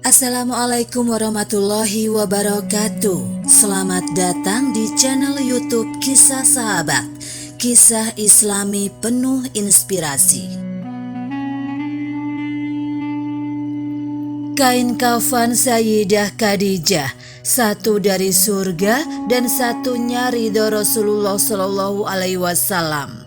Assalamualaikum warahmatullahi wabarakatuh. Selamat datang di channel YouTube Kisah Sahabat, kisah Islami penuh inspirasi. Kain kafan Sayyidah Khadijah, satu dari surga dan satunya ridho Rasulullah Shallallahu Alaihi Wasallam.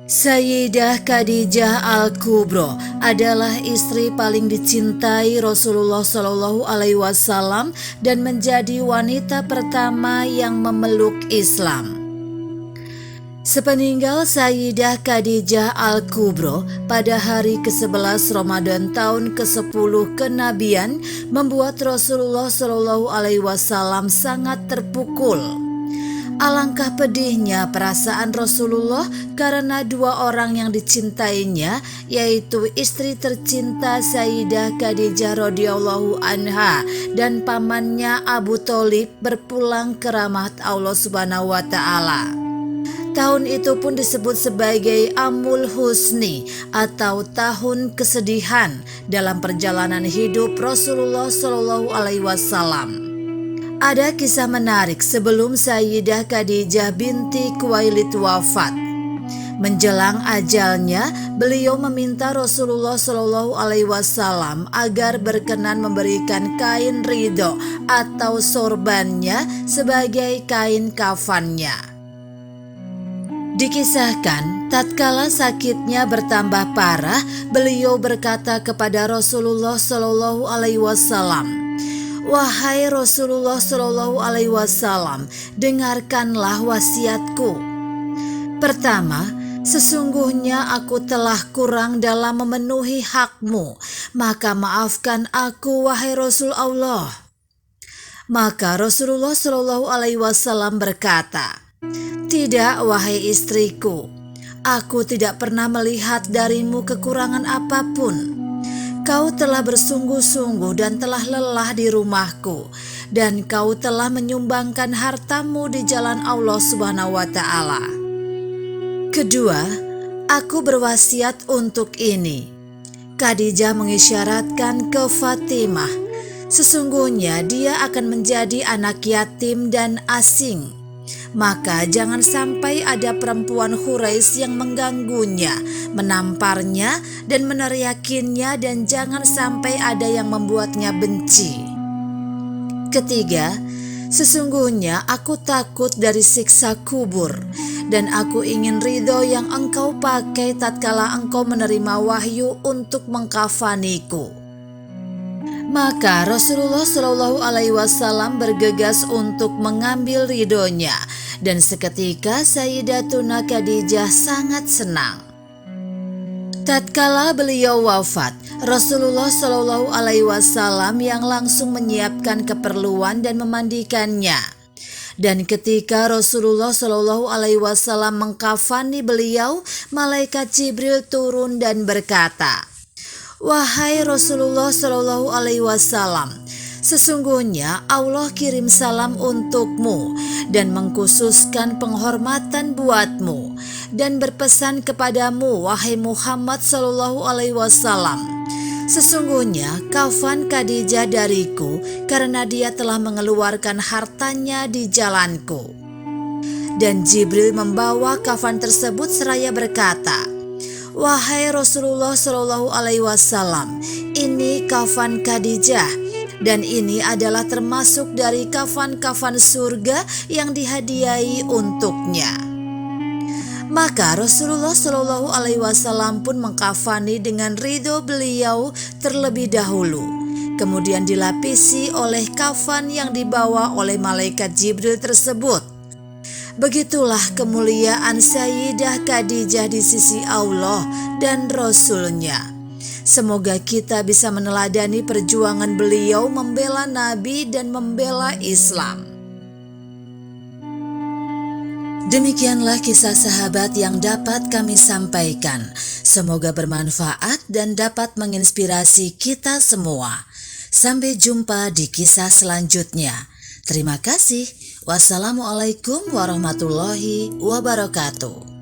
Sayyidah Khadijah Al-Kubro adalah istri paling dicintai Rasulullah Shallallahu Alaihi Wasallam dan menjadi wanita pertama yang memeluk Islam. Sepeninggal Sayyidah Khadijah Al-Kubro pada hari ke-11 Ramadan tahun ke-10 kenabian membuat Rasulullah Shallallahu Alaihi Wasallam sangat terpukul. Alangkah pedihnya perasaan Rasulullah karena dua orang yang dicintainya, yaitu istri tercinta Sayyidah Khadijah radhiyallahu anha dan pamannya Abu Thalib berpulang ke rahmat Allah Subhanahu wa taala. Tahun itu pun disebut sebagai Amul Husni atau tahun kesedihan dalam perjalanan hidup Rasulullah Shallallahu Alaihi Wasallam. Ada kisah menarik sebelum Sayyidah Khadijah binti Khuwailid wafat. Menjelang ajalnya, beliau meminta Rasulullah Shallallahu Alaihi Wasallam agar berkenan memberikan kain ridho atau sorbannya sebagai kain kafannya. Dikisahkan, tatkala sakitnya bertambah parah, beliau berkata kepada Rasulullah Shallallahu Alaihi Wasallam, "Wahai Rasulullah Shallallahu Alaihi Wasallam, dengarkanlah wasiatku. Pertama, sesungguhnya aku telah kurang dalam memenuhi hakmu, maka maafkan aku, wahai Rasul Allah." Maka Rasulullah Shallallahu Alaihi Wasallam berkata, "Tidak, wahai istriku, aku tidak pernah melihat darimu kekurangan apapun. Kau telah bersungguh-sungguh dan telah lelah di rumahku, dan kau telah menyumbangkan hartamu di jalan Allah Subhanahu wa taala. Kedua, aku berwasiat untuk ini." Khadijah mengisyaratkan ke Fatimah, sesungguhnya dia akan menjadi anak yatim dan asing. Maka jangan sampai ada perempuan Quraisy yang mengganggunya, menamparnya dan meneriakinya, dan jangan sampai ada yang membuatnya benci. Ketiga, sesungguhnya aku takut dari siksa kubur, dan aku ingin ridho yang engkau pakai tatkala engkau menerima wahyu untuk mengkafaniku. Maka Rasulullah Shallallahu Alaihi Wasallam bergegas untuk mengambil ridhonya, dan seketika Sayyidatuna Khadijah sangat senang. Tatkala beliau wafat, Rasulullah Shallallahu Alaihi Wasallam yang langsung menyiapkan keperluan dan memandikannya. Dan ketika Rasulullah Shallallahu Alaihi Wasallam mengkafani beliau, malaikat Jibril turun dan berkata, "Wahai Rasulullah Shallallahu Alaihi Wasallam, sesungguhnya Allah kirim salam untukmu dan mengkhususkan penghormatan buatmu dan berpesan kepadamu, wahai Muhammad Shallallahu Alaihi Wasallam, sesungguhnya kafan Khadijah dariku karena dia telah mengeluarkan hartanya di jalanku." Dan Jibril membawa kafan tersebut seraya berkata, "Wahai Rasulullah Shallallahu Alaihi Wasallam, ini kafan Khadijah, dan ini adalah termasuk dari kafan-kafan surga yang dihadiahi untuknya." Maka Rasulullah Shallallahu Alaihi Wasallam pun mengkafani dengan ridho beliau terlebih dahulu, kemudian dilapisi oleh kafan yang dibawa oleh malaikat Jibril tersebut. Begitulah kemuliaan Sayyidah Khadijah di sisi Allah dan Rasul-Nya. Semoga kita bisa meneladani perjuangan beliau membela Nabi dan membela Islam. Demikianlah kisah sahabat yang dapat kami sampaikan. Semoga bermanfaat dan dapat menginspirasi kita semua. Sampai jumpa di kisah selanjutnya. Terima kasih. Wassalamualaikum warahmatullahi wabarakatuh.